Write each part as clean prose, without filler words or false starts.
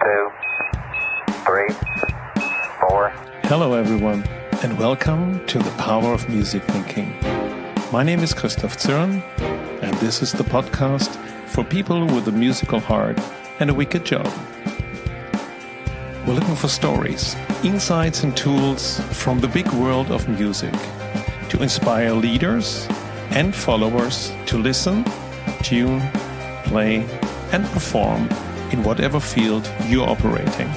2, 3, 4. Hello everyone, and welcome to the Power of Music Thinking. My name is Christoph Zürn, and this is the podcast for people with a musical heart and a wicked job. We're looking for stories, insights and tools from the big world of music to inspire leaders and followers to listen, tune, play and perform in whatever field you're operating.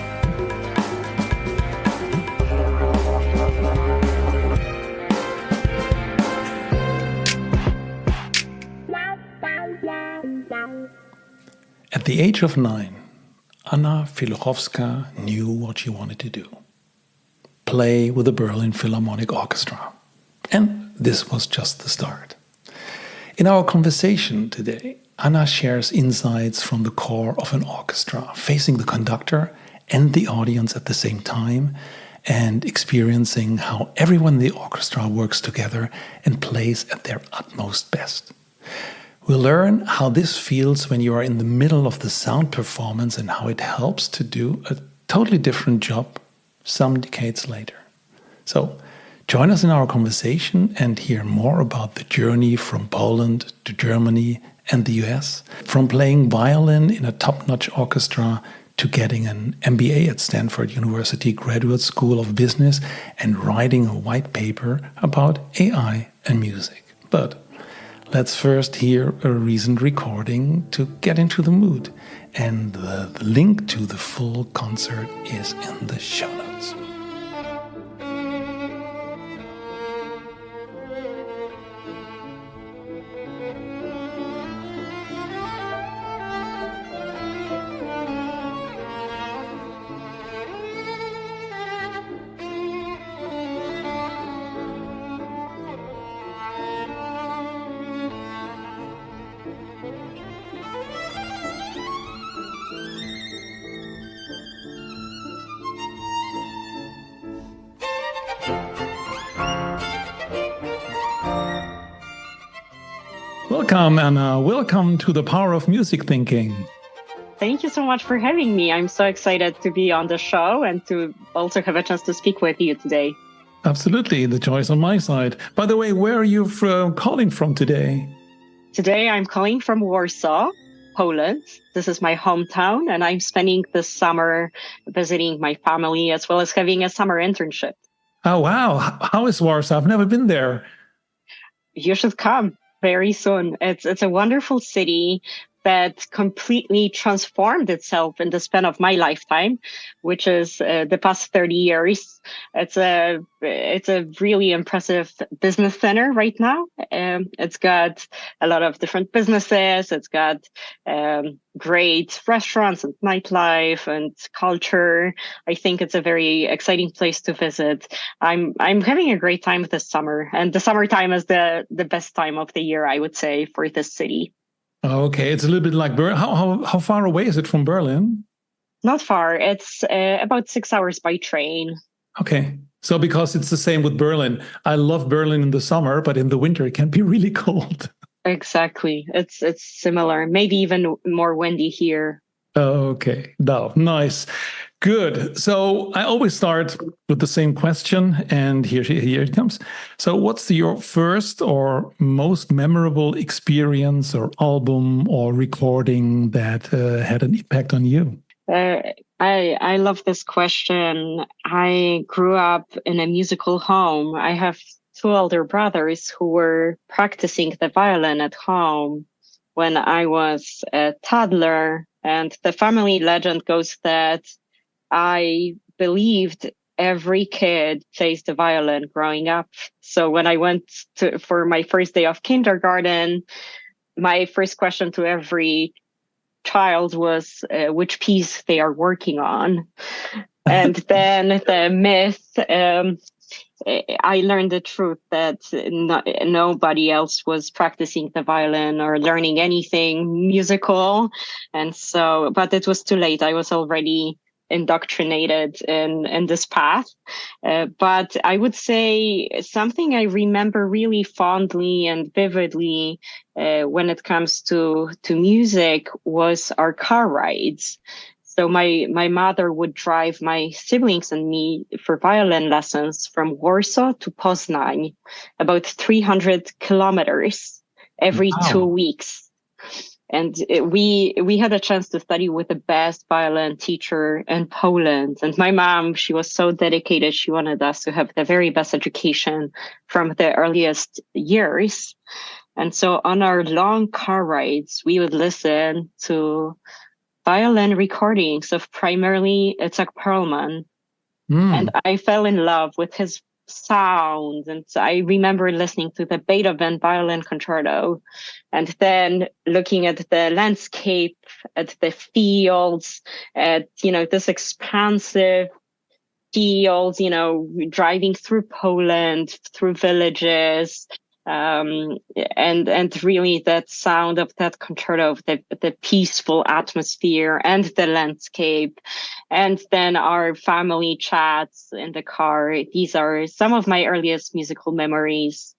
At the age of 9, Anna Filochowska knew what she wanted to do: play with the Berlin Philharmonic Orchestra. And this was just the start. In our conversation today, Anna shares insights from the core of an orchestra, facing the conductor and the audience at the same time, and experiencing how everyone in the orchestra works together and plays at their utmost best. We'll learn how this feels when you are in the middle of the sound performance and how it helps to do a totally different job some decades later. So, join us in our conversation and hear more about the journey from Poland to Germany and the US, from playing violin in a top-notch orchestra to getting an MBA at Stanford University Graduate School of Business and writing a white paper about AI and music. But let's first hear a recent recording to get into the mood. And the link to the full concert is in the show notes. Welcome, Anna. Welcome to the Power of Music Thinking. Thank you so much for having me. I'm so excited to be on the show and to also have a chance to speak with you today. Absolutely. The joy is on my side. By the way, where are you calling from today? Today, I'm calling from Warsaw, Poland. This is my hometown, and I'm spending the summer visiting my family as well as having a summer internship. Oh, wow. How is Warsaw? I've never been there. You should come very soon. It's a wonderful city that completely transformed itself in the span of my lifetime, which is the past 30 years. It's a really impressive business center right now. It's got a lot of different businesses. It's got great restaurants and nightlife and culture. I think it's a very exciting place to visit. I'm having a great time this summer, and the summertime is the best time of the year, I would say, for this city. Okay, it's a little bit like Berlin. How far away is it from Berlin? Not far. It's about 6 hours by train. Okay, so because it's the same with Berlin. I love Berlin in the summer, but in the winter it can be really cold. Exactly. It's similar, maybe even more windy here. Okay, no, nice. Good. So I always start with the same question, and here it comes. So what's your first or most memorable experience or album or recording that had an impact on you? I love this question. I grew up in a musical home. I have two older brothers who were practicing the violin at home when I was a toddler. And the family legend goes that I believed every kid plays the violin growing up. So when I went for my first day of kindergarten, my first question to every child was which piece they are working on. And then the myth, I learned the truth that nobody else was practicing the violin or learning anything musical. And so, but it was too late. I was already indoctrinated in this path. But I would say something I remember really fondly and vividly when it comes to music was our car rides. So my mother would drive my siblings and me for violin lessons from Warsaw to Poznań, about 300 kilometers every 2 weeks. And we had a chance to study with the best violin teacher in Poland. And my mom, she was so dedicated. She wanted us to have the very best education from the earliest years. And so on our long car rides, we would listen to violin recordings of primarily Itzhak Perlman. And I fell in love with his sound. And I remember listening to the Beethoven violin concerto and then looking at the landscape, at the fields, at, this expansive fields, driving through Poland, through villages, and really that sound of that concerto, of the peaceful atmosphere and the landscape, and then our family chats in the car. These are some of my earliest musical memories.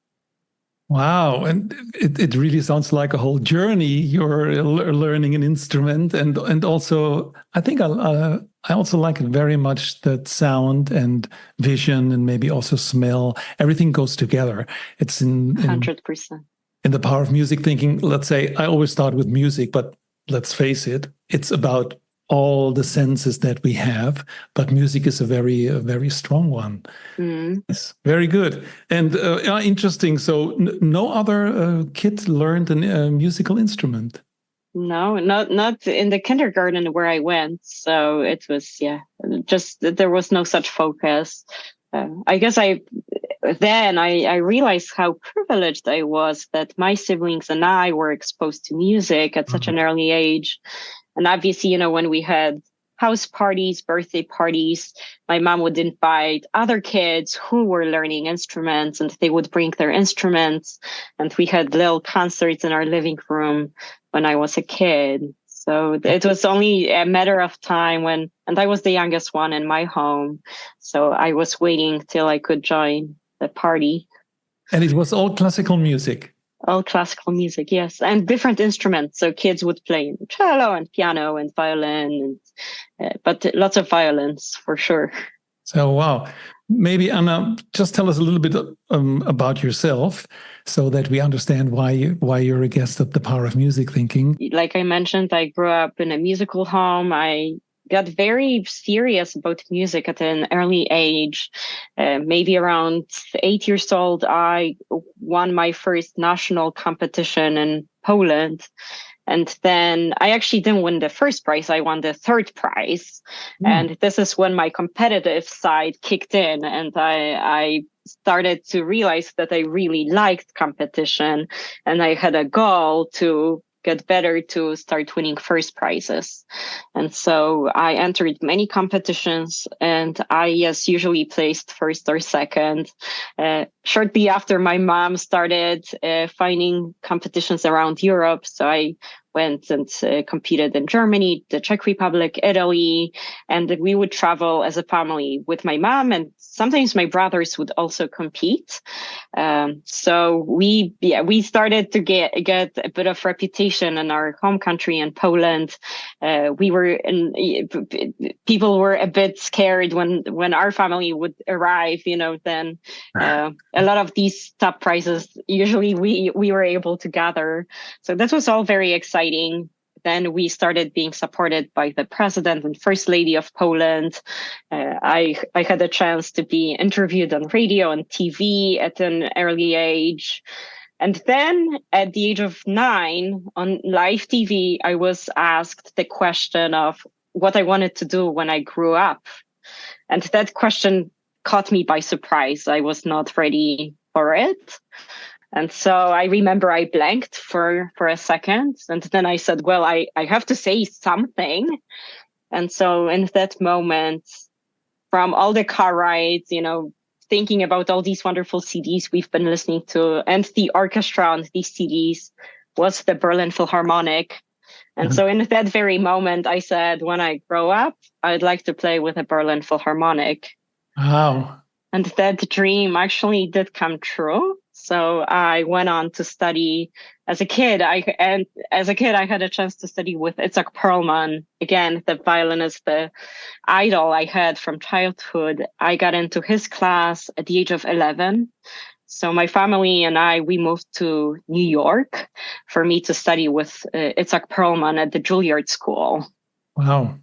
Wow, and it really sounds like a whole journey. You're learning an instrument, and also I think I also like it very much, that sound and vision and maybe also smell. Everything goes together. It's in 100%. In the power of music thinking. Let's say I always start with music, but let's face it, it's about all the senses that we have, but music is a very strong one. Yes, very good. And interesting. So no other kid learned a musical instrument? No, not in the kindergarten where I went. So it was, just there was no such focus. I guess I realized how privileged I was that my siblings and I were exposed to music at such an early age. And obviously, when we had house parties, birthday parties, my mom would invite other kids who were learning instruments, and they would bring their instruments. And we had little concerts in our living room when I was a kid. So it was only a matter of time and I was the youngest one in my home. So I was waiting till I could join the party. And it was all classical music? All classical music, yes. And different instruments. So kids would play cello and piano and violin, but lots of violins for sure. So, wow. Maybe, Anna, just tell us a little bit about yourself so that we understand why you're a guest of the Power of Music Thinking. Like I mentioned, I grew up in a musical home. I got very serious about music at an early age. Maybe around 8 years old, I won my first national competition in Poland. And then I actually didn't win the first prize. I won the third prize. And this is when my competitive side kicked in. And I started to realize that I really liked competition. And I had a goal to get better, to start winning first prizes. And so I entered many competitions, and I, usually placed first or second. Shortly after, my mom started finding competitions around Europe. So I went and competed in Germany, the Czech Republic, Italy, and we would travel as a family with my mom, and sometimes my brothers would also compete. So we started to get a bit of reputation in our home country in Poland. People were a bit scared when our family would arrive, then a lot of these top prizes, usually we were able to gather. So that was all very exciting. Then we started being supported by the president and first lady of Poland. I had a chance to be interviewed on radio and TV at an early age. And then at the age of 9 on live TV, I was asked the question of what I wanted to do when I grew up. And that question caught me by surprise. I was not ready for it. And so I remember I blanked for a second, and then I said, well, I have to say something. And so in that moment, from all the car rides, thinking about all these wonderful CDs we've been listening to, and the orchestra on these CDs was the Berlin Philharmonic. And so in that very moment, I said, when I grow up, I'd like to play with a Berlin Philharmonic. Wow. And that dream actually did come true. So I went on to study as a kid. I had a chance to study with Itzhak Perlman. Again, the violinist, the idol I had from childhood. I got into his class at the age of 11. So my family and we moved to New York for me to study with Itzhak Perlman at the Juilliard School. Wow.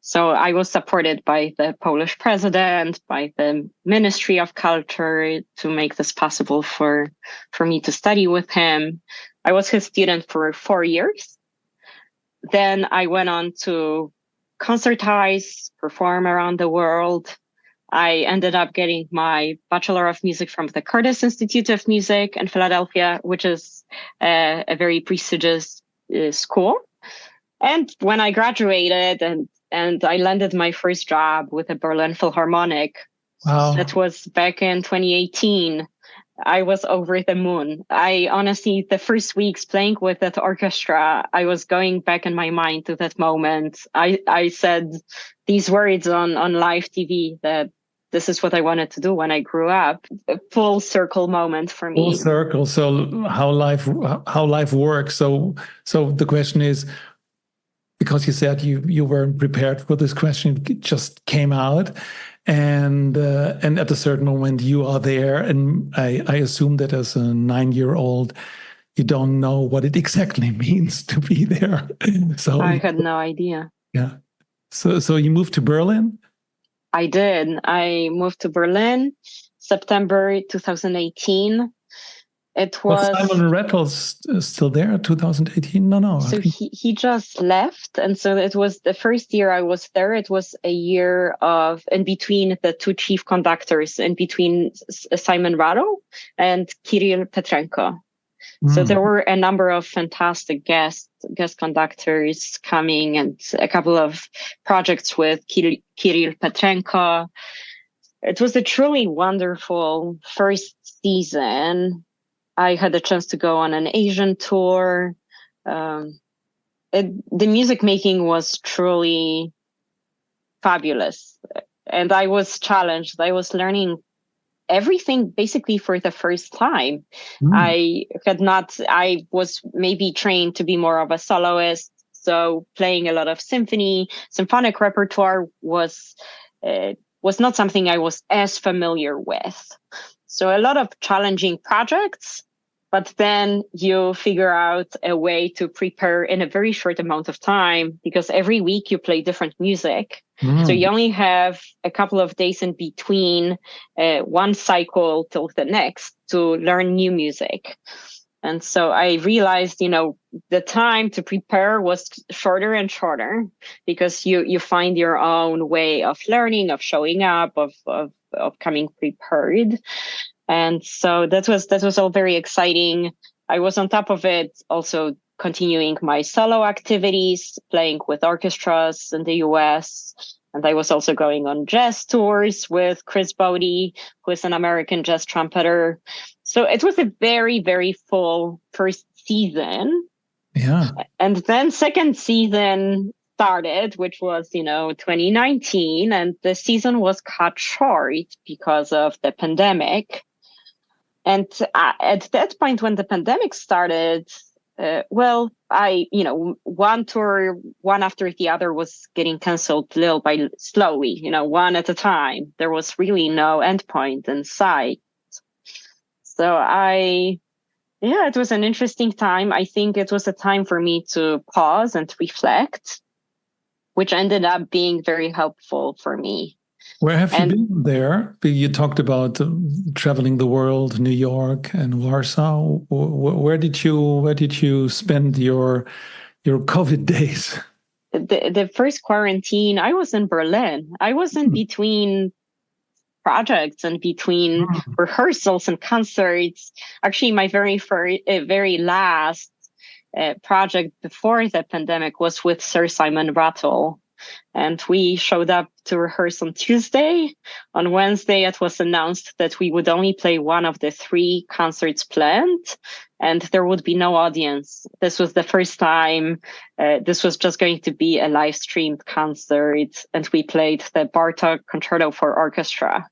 So I was supported by the Polish president, by the Ministry of Culture to make this possible for me to study with him. I was his student for 4 years. Then I went on to concertize, perform around the world. I ended up getting my Bachelor of Music from the Curtis Institute of Music in Philadelphia, which is a very prestigious school. And when I graduated and I landed my first job with the Berlin Philharmonic, Wow. that was back in 2018. I was over the moon. I honestly, the first weeks playing with that orchestra, I was going back in my mind to that moment. I said these words on live TV that this is what I wanted to do when I grew up. A full circle moment for me. Full circle. So how life works. So the question is, because you said you weren't prepared for this question, it just came out. And at a certain moment you are there, and I assume that as a 9-year-old, you don't know what it exactly means to be there. So I had no idea. Yeah. So you moved to Berlin? I did. I moved to Berlin, September 2018. It was Simon Rattle's still there, 2018? No. So he just left. And so it was the first year I was there. It was a year of in between the two chief conductors, in between Simon Rattle and Kirill Petrenko. So there were a number of fantastic guest conductors coming, and a couple of projects with Kirill Petrenko. It was a truly wonderful first season. I had a chance to go on an Asian tour. The music making was truly fabulous. And I was challenged. I was learning everything basically for the first time. I was maybe trained to be more of a soloist. So playing a lot of symphonic repertoire was not something I was as familiar with. So a lot of challenging projects, but then you figure out a way to prepare in a very short amount of time, because every week you play different music. So you only have a couple of days in between one cycle till the next to learn new music. And so I realized, the time to prepare was shorter and shorter, because you find your own way of learning, of showing up, of coming prepared. And so that was all very exciting. I was on top of it also continuing my solo activities, playing with orchestras in the US. And I was also going on jazz tours with Chris Bodie, who is an American jazz trumpeter. So it was a very, very full first season. Yeah. And then second season started, which was, 2019. And the season was cut short because of the pandemic. And at that point, when the pandemic started, one tour, one after the other was getting canceled little by slowly, one at a time. There was really no endpoint in sight. So it was an interesting time. I think it was a time for me to pause and reflect, which ended up being very helpful for me. Where have you been there? You talked about traveling the world, New York and Warsaw. Where did you spend your COVID days? The first quarantine, I was in Berlin. I was in between projects and between rehearsals and concerts. Actually, my very last project before the pandemic was with Sir Simon Rattle. And we showed up to rehearse on Tuesday. On Wednesday, it was announced that we would only play one of the 3 concerts planned, and there would be no audience. This was the first time. This was just going to be a live streamed concert, and we played the Bartók Concerto for Orchestra.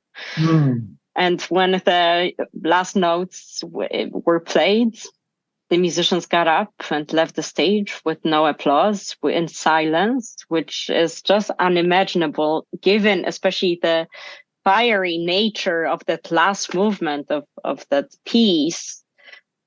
And when the last notes were played, the musicians got up and left the stage with no applause, in silence, which is just unimaginable, given especially the fiery nature of that last movement of that piece.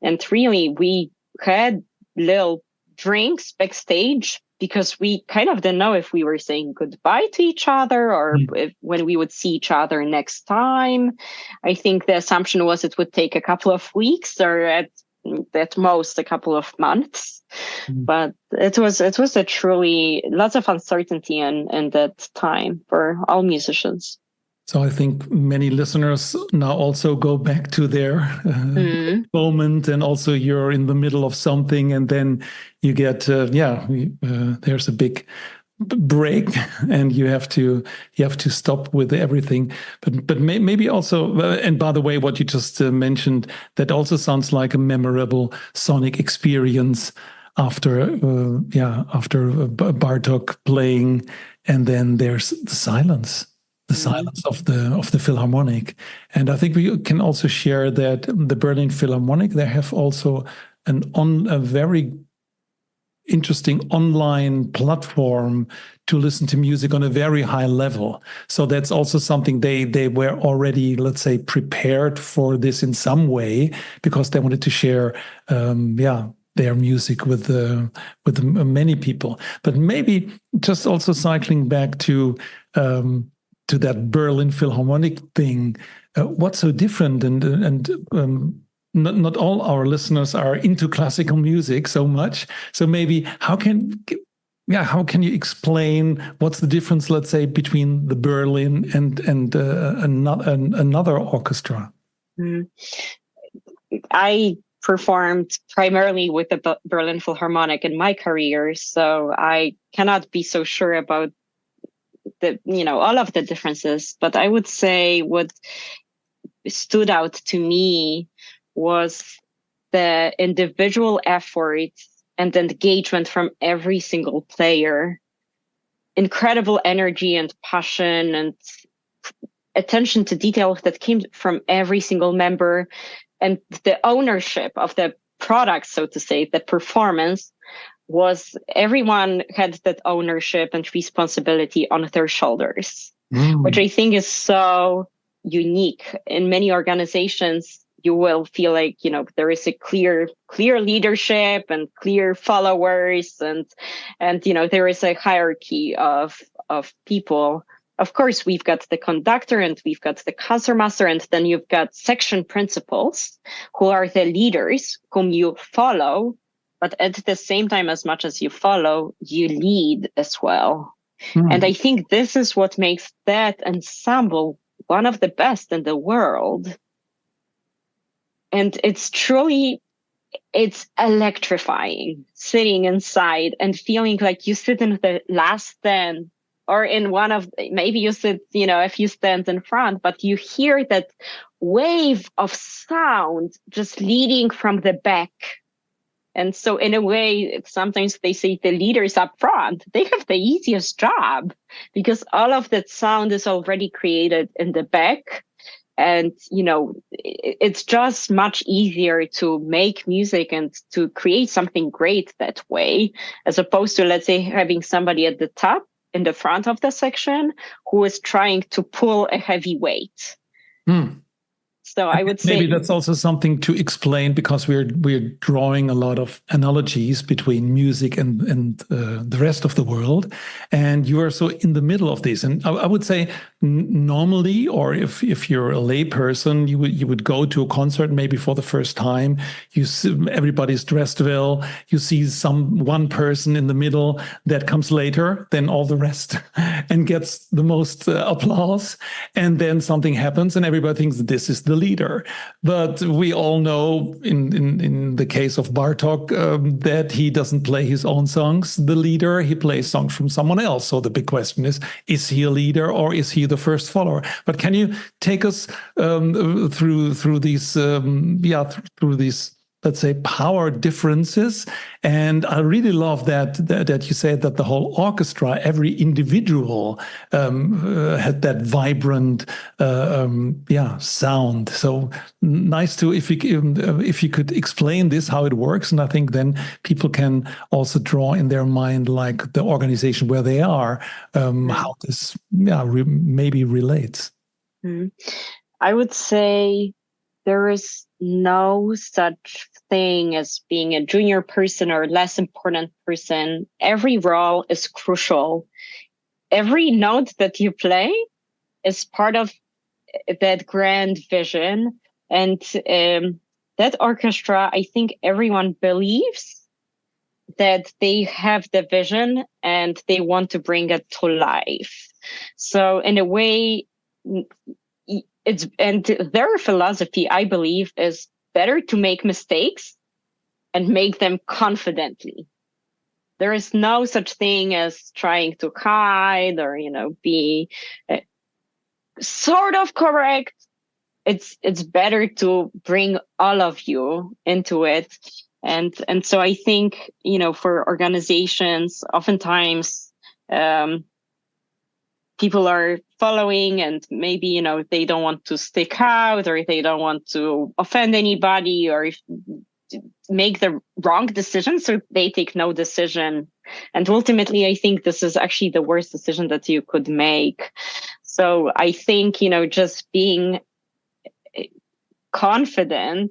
And really, we had little drinks backstage because we kind of didn't know if we were saying goodbye to each other or when we would see each other next time. I think the assumption was it would take a couple of weeks or at most a couple of months. But it was a truly lots of uncertainty in that time for all musicians. So I think many listeners now also go back to their moment, and also you're in the middle of something, and then you get there's a big break, and you have to stop with everything. But maybe also, and by the way, what you just mentioned, that also sounds like a memorable sonic experience after Bartók playing, and then there's the silence. The silence of the Philharmonic. And I think we can also share that the Berlin Philharmonic, they have also a very interesting online platform to listen to music on a very high level. So that's also something they were already, let's say, prepared for this in some way, because they wanted to share their music with many people. But maybe just also cycling back to that Berlin Philharmonic thing, what's so different? And not all our listeners are into classical music so much. So maybe how can you explain what's the difference, let's say, between the Berlin and another orchestra? I performed primarily with the Berlin Philharmonic in my career, so I cannot be so sure about all of the differences. But I would say what stood out to me was the individual effort and engagement from every single player. Incredible energy and passion and attention to detail that came from every single member, and the ownership of the product, so to say, the performance, was everyone had that ownership and responsibility on their shoulders, which I think is so unique. In many organizations, you will feel like, there is a clear leadership and clear followers, and there is a hierarchy of people. Of course, we've got the conductor and we've got the concertmaster, and then you've got section principals who are the leaders whom you follow. But at the same time, as much as you follow, you lead as well. And I think this is what makes that ensemble one of the best in the world. And it's electrifying sitting inside and feeling like you sit in the last stand, or in maybe you sit, a few stands in front, but you hear that wave of sound just leading from the back. And so in a way, sometimes they say the leaders up front, they have the easiest job because all of that sound is already created in the back. And, it's just much easier to make music and to create something great that way, as opposed to, let's say, having somebody at the top in the front of the section who is trying to pull a heavy weight. So I would say maybe that's also something to explain, because we're drawing a lot of analogies between music and the rest of the world, and you are so in the middle of this. And I would say normally, or if you're a lay person, you would go to a concert maybe for the first time. You see everybody's dressed well. You see one person in the middle that comes later than all the rest and gets the most applause, and then something happens and everybody thinks this is the leader. But we all know in the case of Bartók that he doesn't play his own songs, the leader, he plays songs from someone else. So the big question is he a leader or is he the first follower? But can you take us through these let's say, power differences. And I really love that you said that the whole orchestra, every individual had that vibrant, sound. So nice to if you could explain this how it works, and I think then people can also draw in their mind like the organization where they are, how this maybe relates. I would say there is no such thing as being a junior person or less important person. Every role is crucial. Every note that you play is part of that grand vision. And that orchestra, I think everyone believes that they have the vision and they want to bring it to life. So in a way, and their philosophy, I believe, is better to make mistakes and make them confidently. There is no such thing as trying to hide or, be sort of correct. It's better to bring all of you into it. And so I think, for organizations, oftentimes, people are following and maybe, they don't want to stick out or they don't want to offend anybody or make the wrong decision. So they take no decision. And ultimately, I think this is actually the worst decision that you could make. So I think, just being confident.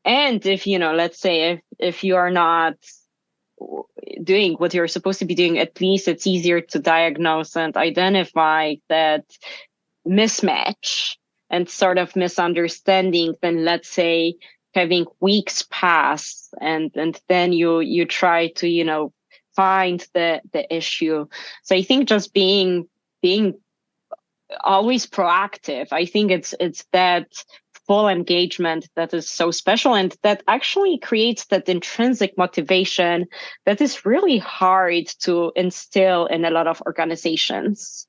And if, let's say if you are not doing what you're supposed to be doing, at least it's easier to diagnose and identify that mismatch and sort of misunderstanding than, let's say, having weeks pass and then you try to, find the issue. So I think just being always proactive, I think it's that full engagement that is so special and that actually creates that intrinsic motivation that is really hard to instill in a lot of organizations,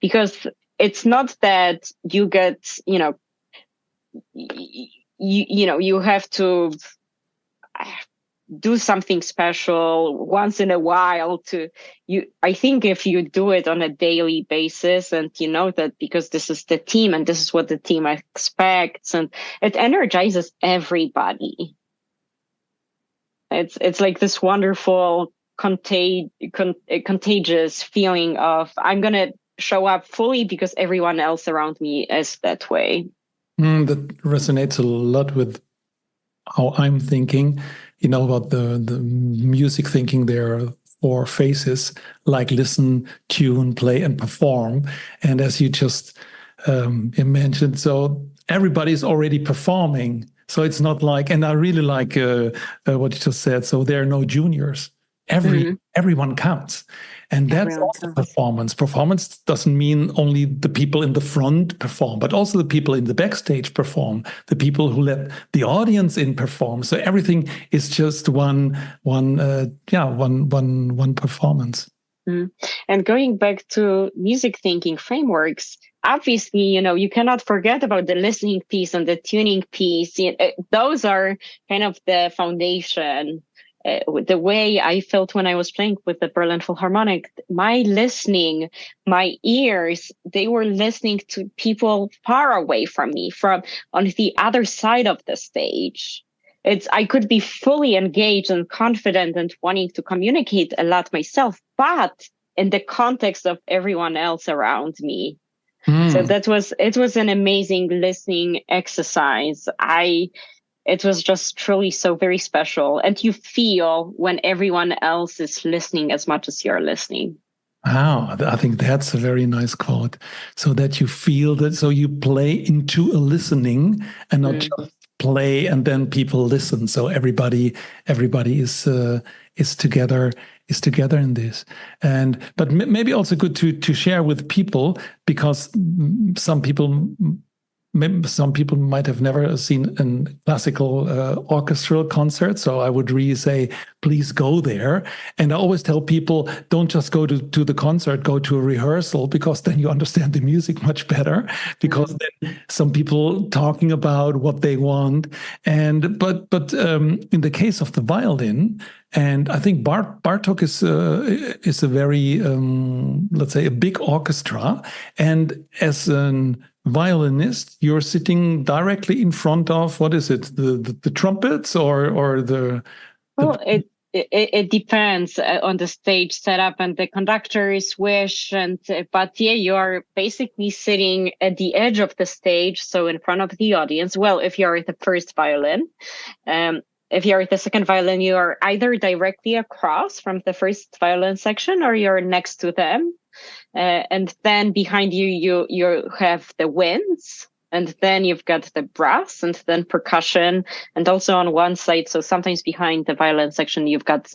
because it's not that you get, you have to do something special once in a while I think if you do it on a daily basis and you know that because this is the team and this is what the team expects, and it energizes everybody. It's like this wonderful contagious feeling of I'm going to show up fully because everyone else around me is that way. That resonates a lot with how I'm thinking. About the music thinking, there are 4 phases, like listen, tune, play, and perform. And as you just mentioned, so everybody's already performing. So it's not like, and I really like what you just said. So there are no juniors. Everyone counts. And that's also performance. Performance doesn't mean only the people in the front perform, but also the people in the backstage perform, the people who let the audience in perform. So everything is just one performance. And going back to music thinking frameworks, obviously, you cannot forget about the listening piece and the tuning piece. Those are kind of the foundation. The way I felt when I was playing with the Berlin Philharmonic, my ears, they were listening to people far away from me, from on the other side of the stage. I could be fully engaged and confident and wanting to communicate a lot myself, but in the context of everyone else around me. So it was an amazing listening exercise. It was just truly so very special. And you feel when everyone else is listening as much as you're listening. Wow, I think that's a very nice quote. So that you feel that, so you play into a listening and not just play and then people listen. So everybody is together in this. But maybe also good to share with people, because some people maybe some people might have never seen a classical orchestral concert. So I would really say, please go there. And I always tell people, don't just go to the concert, go to a rehearsal, because then you understand the music much better. Because then some people talking about what they want. And but in the case of the violin, and I think Bartok is a very let's say a big orchestra, and as an violinist, you're sitting directly in front of, what is it, the trumpets or the Well, it depends on the stage setup and the conductor's wish, and but yeah, you are basically sitting at the edge of the stage, so in front of the audience. Well, if you're the first violin, if you're the second violin, you are either directly across from the first violin section, or you're next to them. And then behind you have the winds, and then you've got the brass, and then percussion, and also on one side. So sometimes behind the violin section, you've got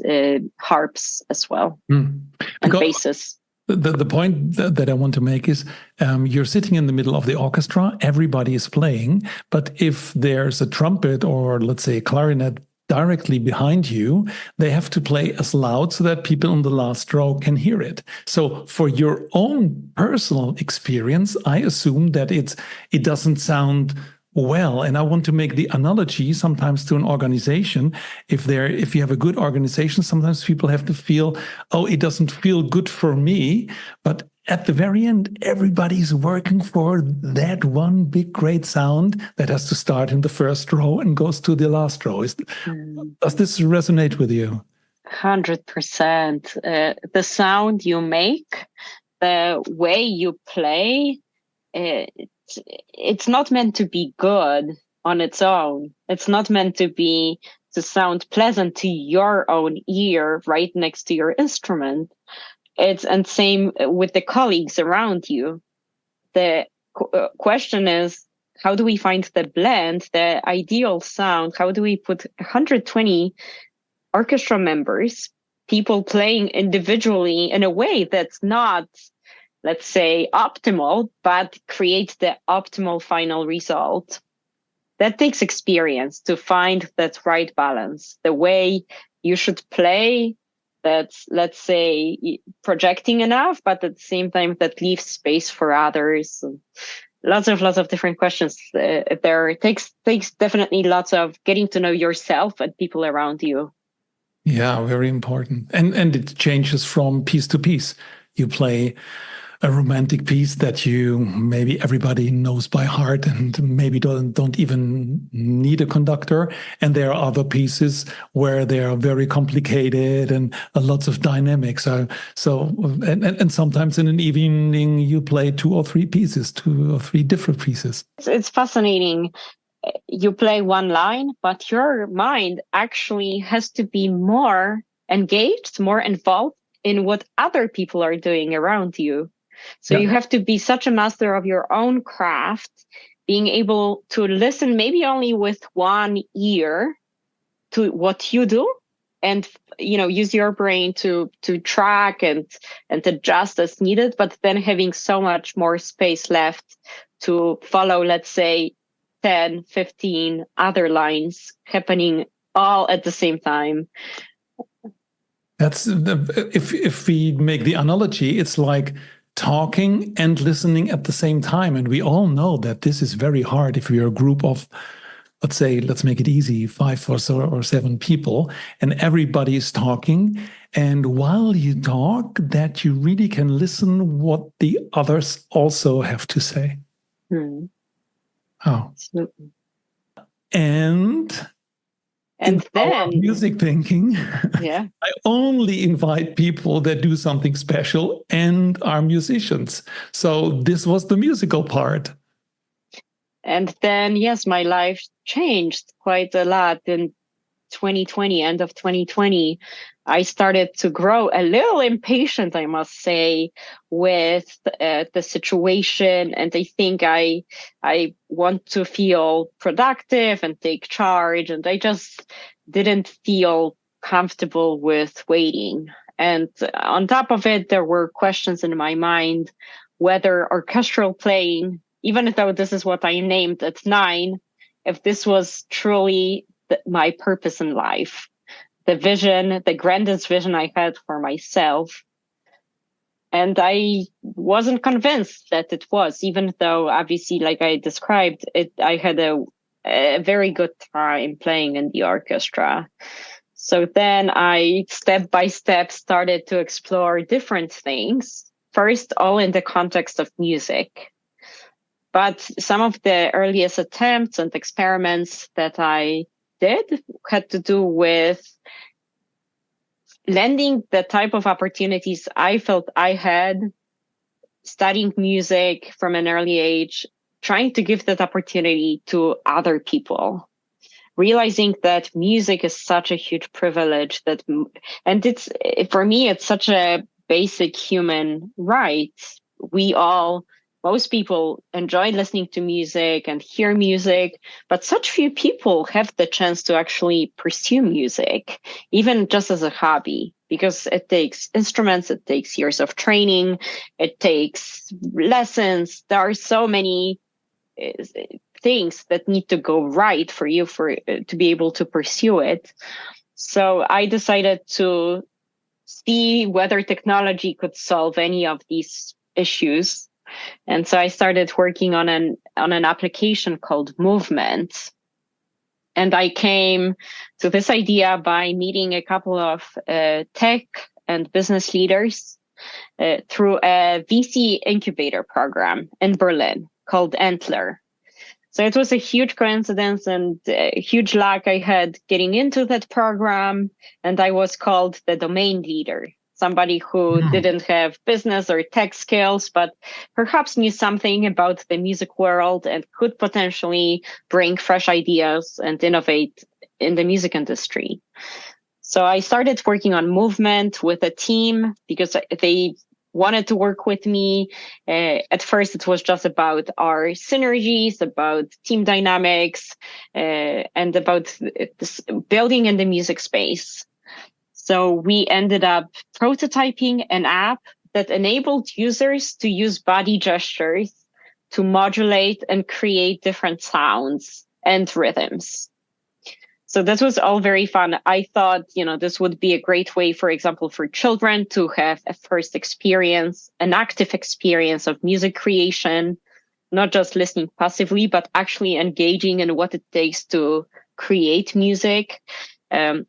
harps as well, and basses. The point that I want to make is you're sitting in the middle of the orchestra, everybody is playing, but if there's a trumpet or let's say a clarinet directly behind you, they have to play as loud so that people in the last row can hear it. So for your own personal experience, I assume that it doesn't sound well. And I want to make the analogy sometimes to an organization. If you have a good organization, sometimes people have to feel, oh, it doesn't feel good for me. But at the very end, everybody's working for that one big, great sound that has to start in the first row and goes to the last row. Does this resonate with you? 100%. The sound you make, the way you play, it's not meant to be good on its own. It's not meant to sound pleasant to your own ear right next to your instrument. And same with the colleagues around you. The question is, how do we find the blend, the ideal sound? How do we put 120 orchestra members, people playing individually in a way that's not, let's say, optimal, but create the optimal final result? That takes experience to find that right balance, the way you should play that's, let's say, projecting enough, but at the same time that leaves space for others. Lots of different questions there. It takes definitely lots of getting to know yourself and people around you. Yeah, very important. And it changes from piece to piece. You play a romantic piece that maybe everybody knows by heart and maybe don't even need a conductor. And there are other pieces where they are very complicated and lots of dynamics. And sometimes in an evening you play two or three different pieces. It's fascinating. You play one line, but your mind actually has to be more engaged, more involved in what other people are doing around you. So you have to be such a master of your own craft, being able to listen maybe only with one ear to what you do, and use your brain to track and adjust as needed, but then having so much more space left to follow, let's say, 10, 15 other lines happening all at the same time. That's if we make the analogy, it's like talking and listening at the same time. And we all know that this is very hard if you're a group of, let's make it easy, 5 or 7 people, and everybody is talking. And while you talk, that you really can listen what the others also have to say. Oh. Absolutely. And then music thinking, yeah, I only invite people that do something special and are musicians. So this was the musical part. And then, yes, my life changed quite a lot in 2020, end of 2020. I started to grow a little impatient, I must say, with the situation. And I think I want to feel productive and take charge. And I just didn't feel comfortable with waiting. And on top of it, there were questions in my mind whether orchestral playing, even though this is what I named at 9, if this was truly my purpose in life, the vision, the grandest vision I had for myself. And I wasn't convinced that it was, even though obviously, like I described it, I had a very good time playing in the orchestra. So then I, step by step, started to explore different things, first, all in the context of music. But some of the earliest attempts and experiments that I did had to do with lending the type of opportunities I felt I had studying music from an early age, trying to give that opportunity to other people, realizing that music is such a huge privilege and it's, for me, it's such a basic human right. Most people enjoy listening to music and hear music, but such few people have the chance to actually pursue music, even just as a hobby, because it takes instruments, it takes years of training, it takes lessons. There are so many things that need to go right for you to be able to pursue it. So I decided to see whether technology could solve any of these issues. And so I started working on an application called Movement. And I came to this idea by meeting a couple of tech and business leaders through a VC incubator program in Berlin called Antler. So it was a huge coincidence and a huge luck I had getting into that program. And I was called the domain leader, somebody who didn't have business or tech skills, but perhaps knew something about the music world and could potentially bring fresh ideas and innovate in the music industry. So I started working on Movement with a team because they wanted to work with me. At first, it was just about our synergies, about team dynamics, and about this building in the music space. So we ended up prototyping an app that enabled users to use body gestures to modulate and create different sounds and rhythms. So that was all very fun. I thought, this would be a great way, for example, for children to have a first experience, an active experience of music creation, not just listening passively, but actually engaging in what it takes to create music.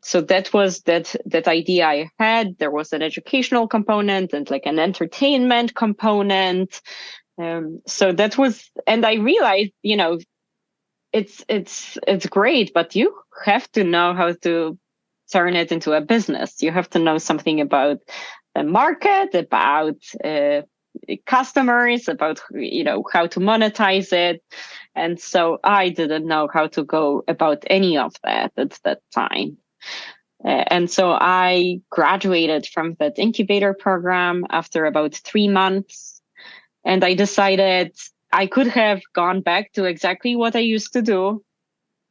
So that was that idea I had. There was an educational component and like an entertainment component. So that was, and I realized, it's great, but you have to know how to turn it into a business. You have to know something about the market, about customers, about how to monetize it. And so I didn't know how to go about any of that at that time. And so I graduated from that incubator program after about 3 months. And I decided I could have gone back to exactly what I used to do.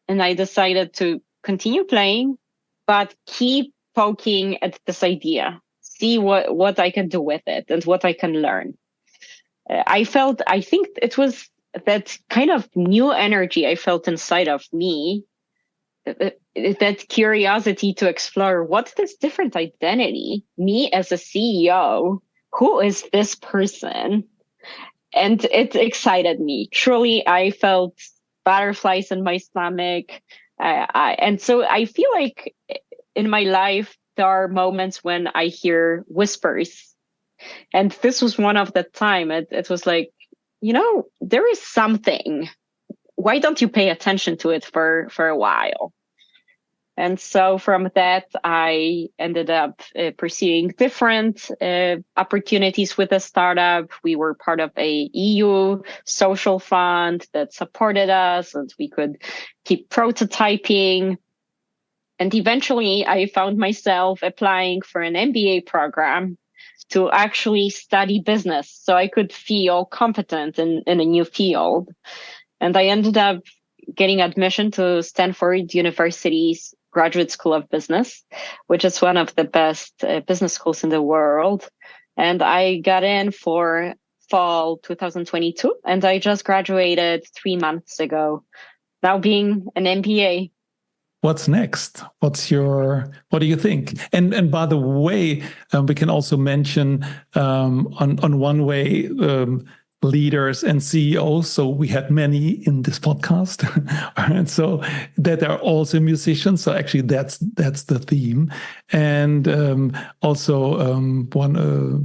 And I decided to continue playing, but keep poking at this idea, see what I can do with it and what I can learn. I think it was that kind of new energy I felt inside of me, that curiosity to explore what's this different identity, me as a CEO, who is this person? And it excited me. Truly, I felt butterflies in my stomach. And so I feel like in my life, there are moments when I hear whispers. And this was one of the time. It was like, there is something. Why don't you pay attention to it for a while? And so from that, I ended up pursuing different opportunities with a startup. We were part of a EU social fund that supported us, and we could keep prototyping. And eventually, I found myself applying for an MBA program to actually study business, so I could feel competent in a new field. And I ended up getting admission to Stanford University's Graduate School of Business, which is one of the best business schools in the world. And I got in for fall 2022, and I just graduated 3 months ago, now being an MBA. What's next? What do you think? And by the way, we can also mention on one way leaders and CEOs. So we had many in this podcast, and so that are also musicians. So actually, that's the theme. And also one,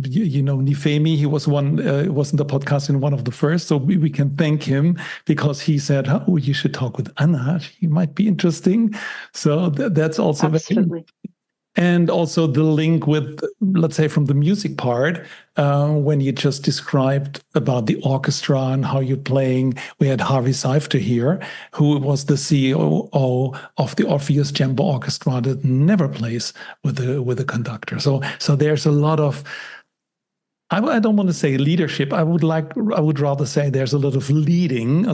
Nifemi, he was was in the podcast in one of the first. So we can thank him because he said, "Oh, you should talk with Anna. She might be interesting." So that's also absolutely. And also the link with, let's say, from the music part, when you just described about the orchestra and how you're playing. We had Harvey Seifter here, who was the CEO of the Orpheus Chamber Orchestra that never plays with a conductor. So there's a lot of, I don't want to say leadership. I would rather say there's a lot of leading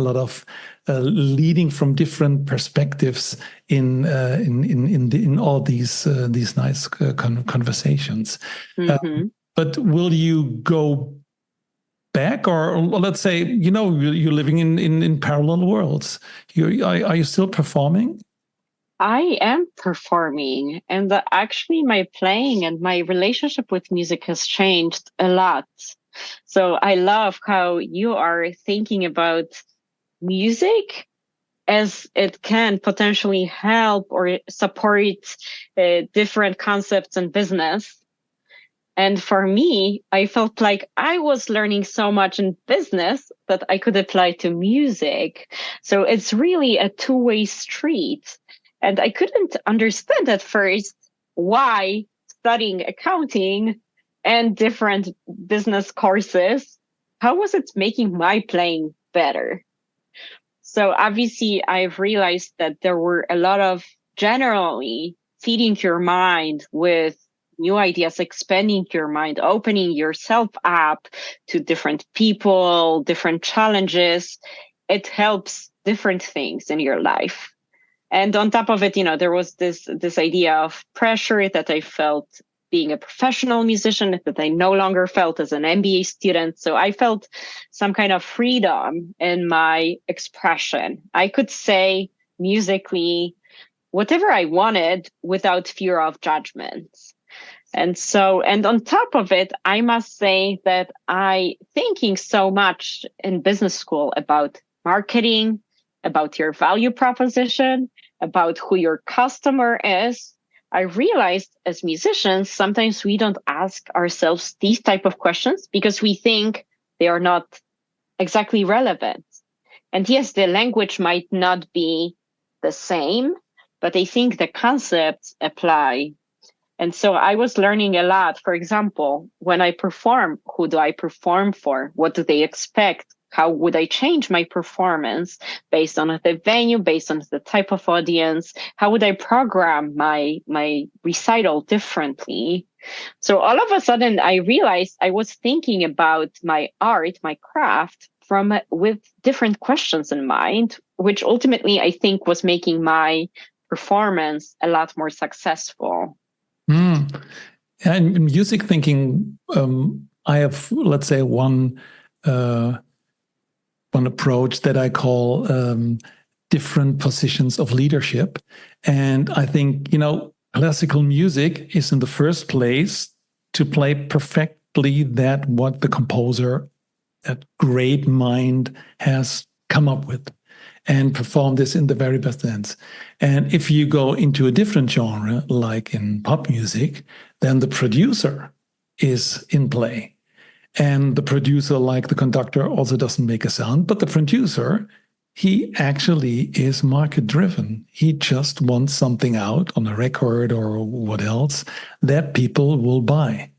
leading from different perspectives in all these nice conversations. Mm-hmm. But will you go back, or let's say you're living in parallel worlds? Are you still performing? I am performing, and actually my playing and my relationship with music has changed a lot. So I love how you are thinking about music as it can potentially help or support different concepts in business. And for me, I felt like I was learning so much in business that I could apply to music. So it's really a two-way street. And I couldn't understand at first why studying accounting and different business courses, how was it making my playing better? So obviously I've realized that there were a lot of generally feeding your mind with new ideas, expanding your mind, opening yourself up to different people, different challenges. It helps different things in your life. And on top of it, there was this idea of pressure that I felt being a professional musician that I no longer felt as an MBA student. So I felt some kind of freedom in my expression. I could say musically whatever I wanted without fear of judgment. And on top of it, I must say that thinking so much in business school about marketing, about your value proposition, about who your customer is, I realized as musicians, sometimes we don't ask ourselves these type of questions because we think they are not exactly relevant. And yes, the language might not be the same, but I think the concepts apply. And so I was learning a lot. For example, when I perform, who do I perform for? What do they expect? How would I change my performance based on the venue, based on the type of audience? How would I program my recital differently? So all of a sudden, I realized I was thinking about my art, my craft, with different questions in mind, which ultimately I think was making my performance a lot more successful. Mm. And in music thinking, I have, let's say, one approach that I call different positions of leadership. And I think, classical music is in the first place to play perfectly what the composer, that great mind, has come up with, and perform this in the very best sense. And if you go into a different genre, like in pop music, then the producer is in play. And the producer, like the conductor, also doesn't make a sound. But the producer, he actually is market driven. He just wants something out on a record or what else that people will buy.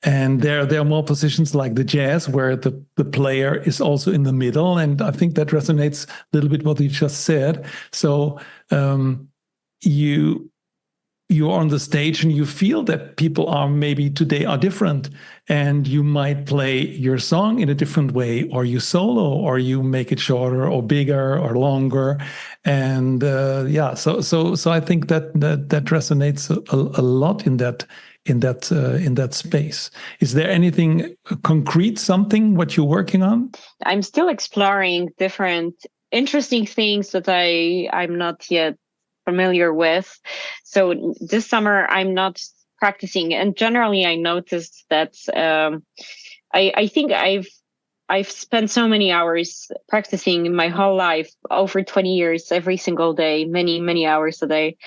And there are more positions like the jazz where the player is also in the middle. And I think that resonates a little bit what you just said. So you are on the stage and you feel that people are maybe today are different, and you might play your song in a different way, or you solo, or you make it shorter or bigger or longer. And so I think that resonates a lot in that in that space. Is there anything concrete, something what you're working on? I'm still exploring different interesting things that I'm not yet familiar with. So this summer I'm not practicing, and generally I noticed that I think I've spent so many hours practicing my whole life, over 20 years, every single day, many hours a day,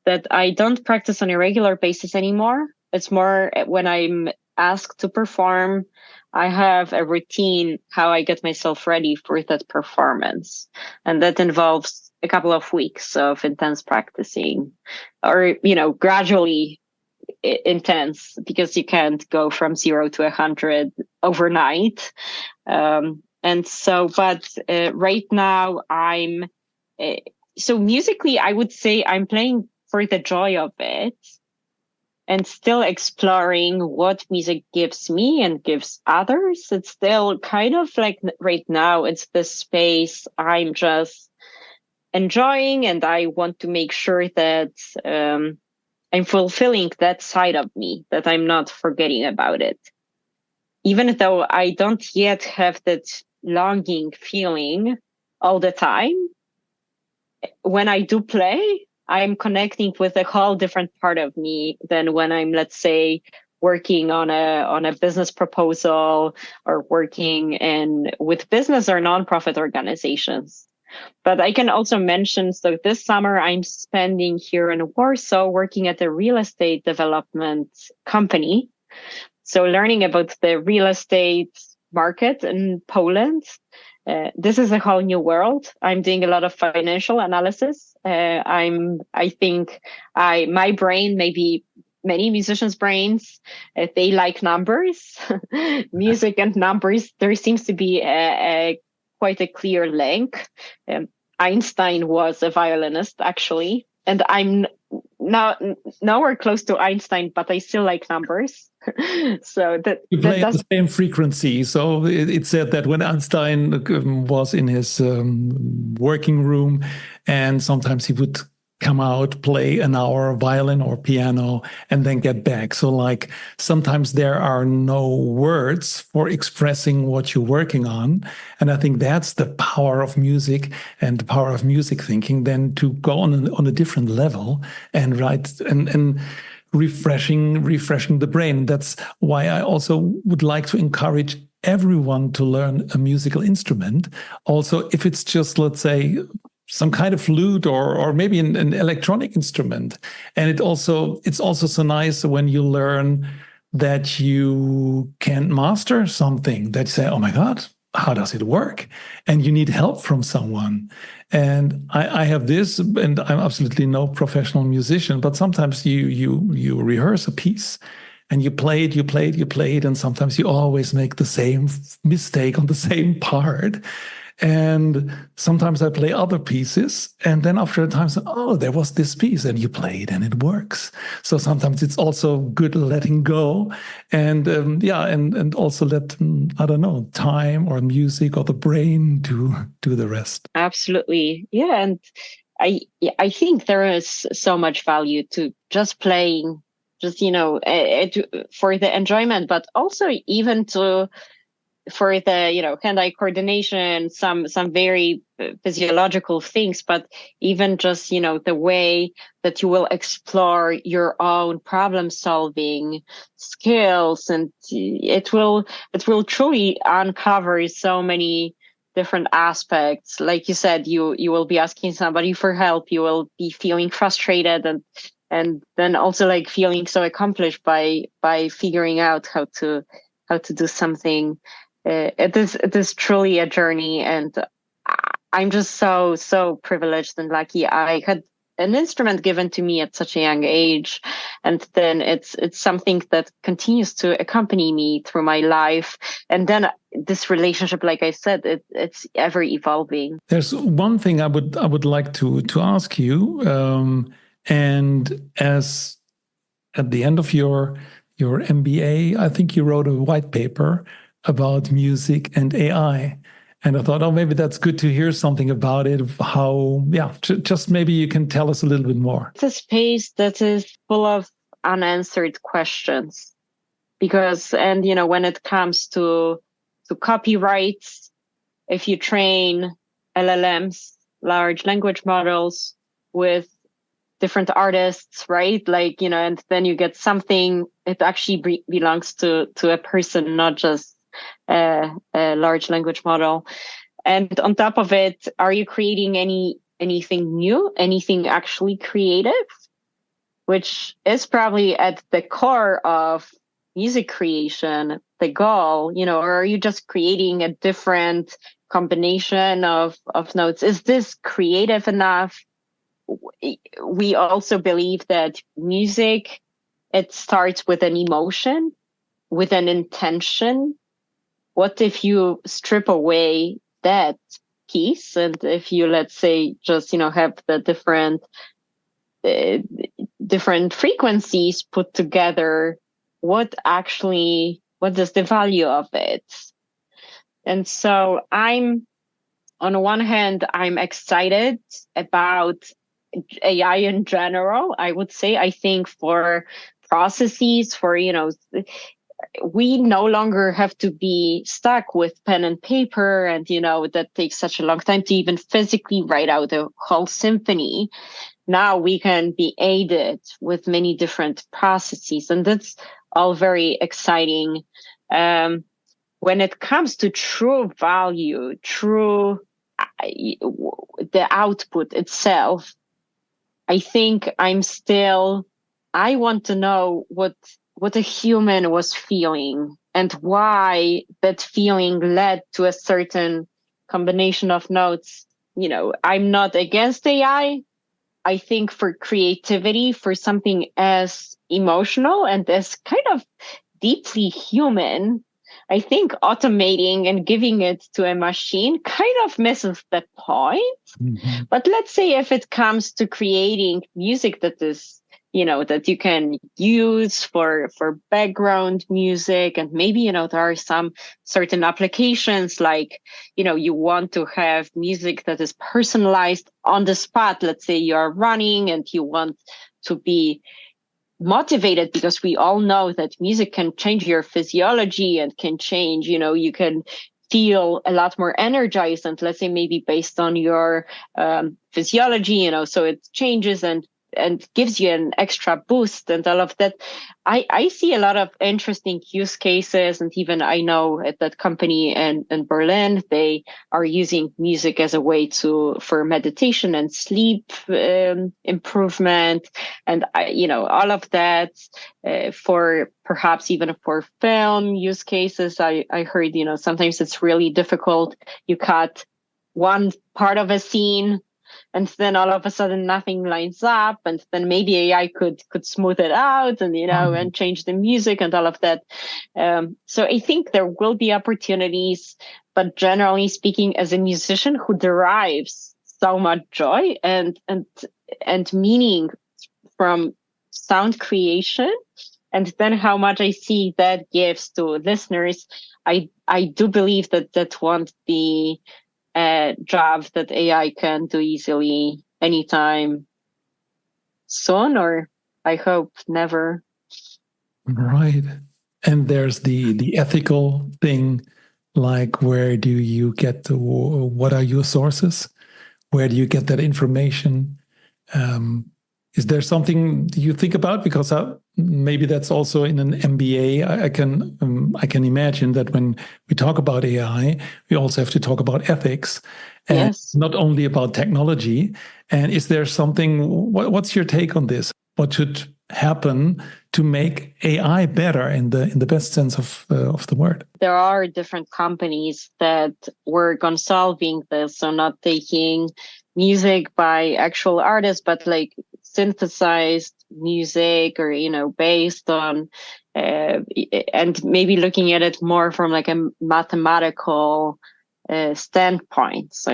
that I don't practice on a regular basis anymore. It's more when I'm asked to perform, I have a routine how I get myself ready for that performance. And that involves a couple of weeks of intense practicing, or, gradually intense, because you can't go from 0 to 100 overnight. And so, but right now so musically, I would say I'm playing for the joy of it, and still exploring what music gives me and gives others. It's still kind of like right now, it's the space I'm just enjoying, and I want to make sure that I'm fulfilling that side of me, that I'm not forgetting about it. Even though I don't yet have that longing feeling all the time, when I do play, I'm connecting with a whole different part of me than when I'm, let's say, working on a business proposal, or working with business or nonprofit organizations. But I can also mention, so this summer I'm spending here in Warsaw working at a real estate development company. So learning about the real estate market in Poland. This is a whole new world. I'm doing a lot of financial analysis. I think my brain, maybe many musicians' brains, they like numbers, music and numbers. There seems to be quite a clear link. Einstein was a violinist, actually, and I'm nowhere close to Einstein, but I still like numbers. So you play at the same frequency. So it said that when Einstein was in his working room, and sometimes he would come out, play an hour violin or piano, and then get back. So like sometimes there are no words for expressing what you're working on. And I think that's the power of music and the power of music thinking, then to go on a different level and write and refreshing the brain. That's why I also would like to encourage everyone to learn a musical instrument. Also, if it's just, let's say, some kind of flute or maybe an electronic instrument. And it's also so nice when you learn that you can master something, that you say, oh my God, how does it work? And you need help from someone. And I have this, and I'm absolutely no professional musician, but sometimes you rehearse a piece and you play it, and sometimes you always make the same mistake on the same part. And sometimes I play other pieces, and then after a time, oh, there was this piece, and you play it, and it works. So sometimes it's also good letting go, and and also let I don't know, time or music or the brain do the rest. Absolutely, yeah, and I think there is so much value to just playing, just for the enjoyment, but also even for the hand-eye coordination, some very physiological things, but even just the way that you will explore your own problem solving skills, and it will truly uncover so many different aspects. Like you said, you will be asking somebody for help, you will be feeling frustrated, and then also like feeling so accomplished by figuring out how to do something. It is truly a journey, and I'm just so privileged and lucky. I had an instrument given to me at such a young age, and then it's something that continues to accompany me through my life. And then this relationship, like I said, it's ever evolving. There's one thing I would like to ask you, and as at the end of your MBA, I think you wrote a white paper about music and AI. And I thought, oh, maybe that's good to hear something about it. How, just maybe you can tell us a little bit more. It's a space that is full of unanswered questions. Because, and when it comes to copyrights, if you train LLMs, large language models, with different artists, right? Like, and then you get something, it actually belongs to a person, not just a large language model. And on top of it, are you creating anything new, anything actually creative, which is probably at the core of music creation, the goal, or are you just creating a different combination of notes? Is this creative enough? We also believe that music, it starts with an emotion, with an intention. What if you strip away that piece, and if you, let's say, just have the different frequencies put together, what is the value of it? And so on one hand, I'm excited about AI in general. I would say, I think for processes, for, we no longer have to be stuck with pen and paper, and, that takes such a long time to even physically write out a whole symphony. Now we can be aided with many different processes, and that's all very exciting. When it comes to true value, the output itself, I think I want to know what a human was feeling and why that feeling led to a certain combination of notes. I'm not against AI. I think for creativity, for something as emotional and as kind of deeply human, I think automating and giving it to a machine kind of misses the point. Mm-hmm. But let's say if it comes to creating music that is, that you can use for background music, and maybe, there are some certain applications like, you want to have music that is personalized on the spot. Let's say you're running and you want to be motivated, because we all know that music can change your physiology and can change, you can feel a lot more energized, and let's say maybe based on your physiology, so it changes and gives you an extra boost and all of that. I see a lot of interesting use cases, and even I know at that company in Berlin, they are using music as a way for meditation and sleep improvement, and all of that for perhaps even for film use cases. I heard, sometimes it's really difficult. You cut one part of a scene, and then all of a sudden nothing lines up, and then maybe AI could smooth it out, and and change the music and all of that. So I think there will be opportunities, but generally speaking, as a musician who derives so much joy and meaning from sound creation, and then how much I see that gives to listeners, I do believe that won't be a job that AI can do easily anytime soon, or I hope never. Right. And there's the ethical thing, like where do you get what are your sources? Where do you get that information? Is there something you think about? Because maybe that's also in an MBA. I can imagine that when we talk about AI, we also have to talk about ethics, and Yes. not only about technology. And is there something? What's your take on this? What should happen to make AI better in the best sense of the word? There are different companies that work on solving this, so not taking music by actual artists, but like synthesized music, or based on and maybe looking at it more from like a mathematical standpoint. So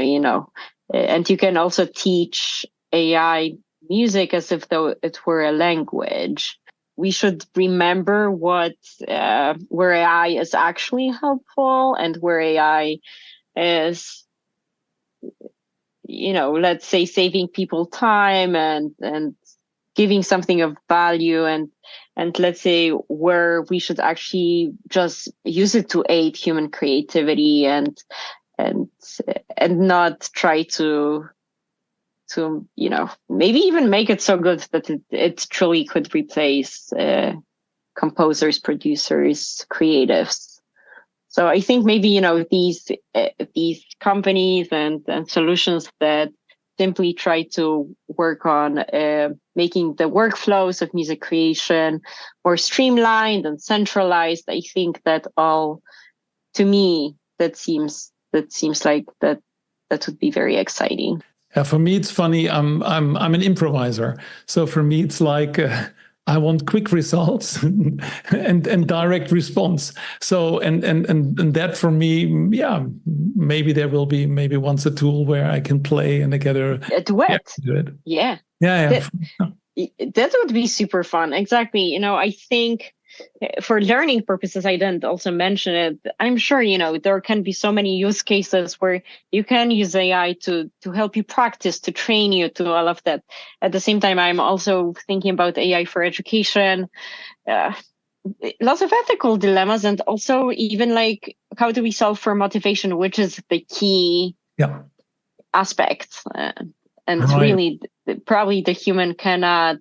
and you can also teach AI music as if though it were a language. We should remember where AI is actually helpful and where AI is, let's say, saving people time and giving something of value, and let's say where we should actually just use it to aid human creativity, and not try to maybe even make it so good that it truly could replace composers, producers, creatives. So I think maybe these companies and solutions that simply try to work on making the workflows of music creation more streamlined and centralized. I think that all, to me, that seems like that would be very exciting. For me, it's funny. I'm an improviser, so for me, it's like I want quick results and direct response. So and that for me, yeah, maybe there will be once a tool where I can play and I get a duet. Yeah. That would be super fun. Exactly. I think for learning purposes, I didn't also mention it. I'm sure, there can be so many use cases where you can use AI to help you practice, to train you, to all of that. At the same time, I'm also thinking about AI for education, lots of ethical dilemmas, and also even like, how do we solve for motivation, which is the key aspect. And really, probably the human cannot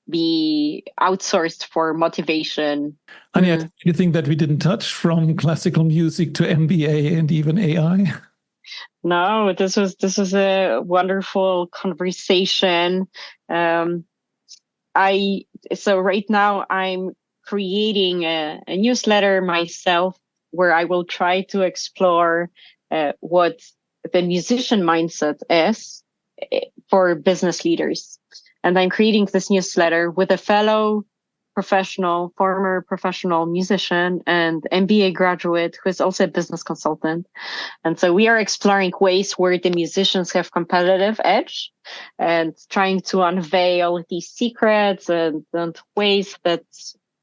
be outsourced for motivation. Anya, do you think that we didn't touch from classical music to MBA and even AI? No, this was a wonderful conversation. So right now I'm creating a newsletter myself where I will try to explore what the musician mindset is for business leaders. And I'm creating this newsletter with a fellow former professional musician and MBA graduate who is also a business consultant. And so we are exploring ways where the musicians have competitive edge and trying to unveil these secrets and ways that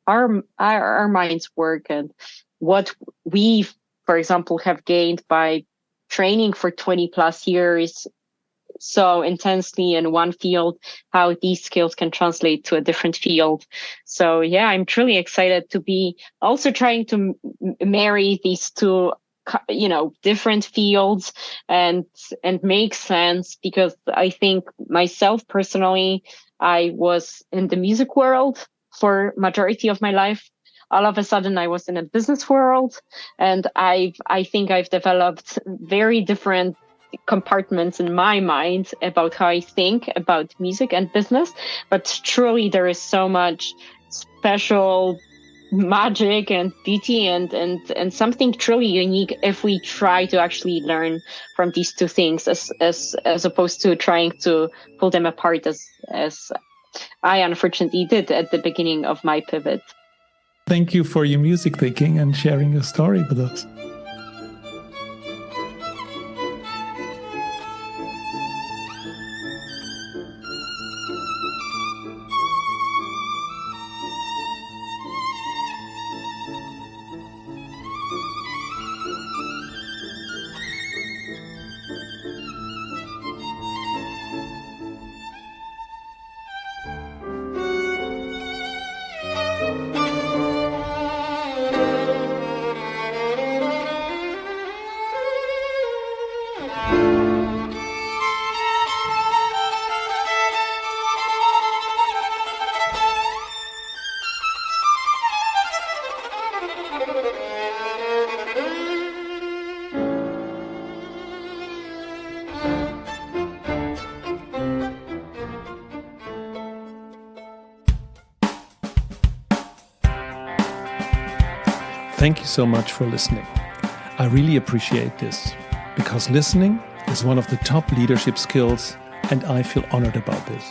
our minds work, and what we, for example, have gained by training for 20 plus years so intensely in one field, how these skills can translate to a different field. So yeah, I'm truly excited to be also trying to marry these two, different fields and make sense, because I think myself personally, I was in the music world for majority of my life. All of a sudden I was in a business world, and I think I've developed very different compartments in my mind about how I think about music and business. But truly there is so much special magic and beauty and something truly unique if we try to actually learn from these two things, as opposed to trying to pull them apart as I unfortunately did at the beginning of my pivot. Thank you for your music thinking and sharing your story with us. Thank you so much for listening. I really appreciate this, because listening is one of the top leadership skills, and I feel honored about this.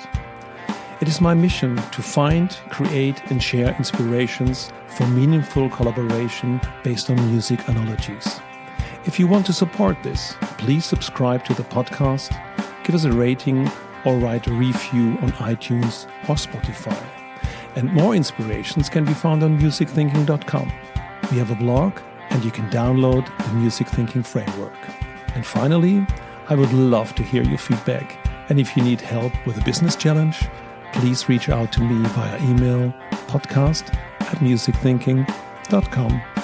It is my mission to find, create, and share inspirations for meaningful collaboration based on music analogies. If you want to support this, please subscribe to the podcast, give us a rating, or write a review on iTunes or Spotify. And more inspirations can be found on musicthinking.com. We have a blog, and you can download the Music Thinking Framework. And finally, I would love to hear your feedback. And if you need help with a business challenge, please reach out to me via email podcast@musicthinking.com.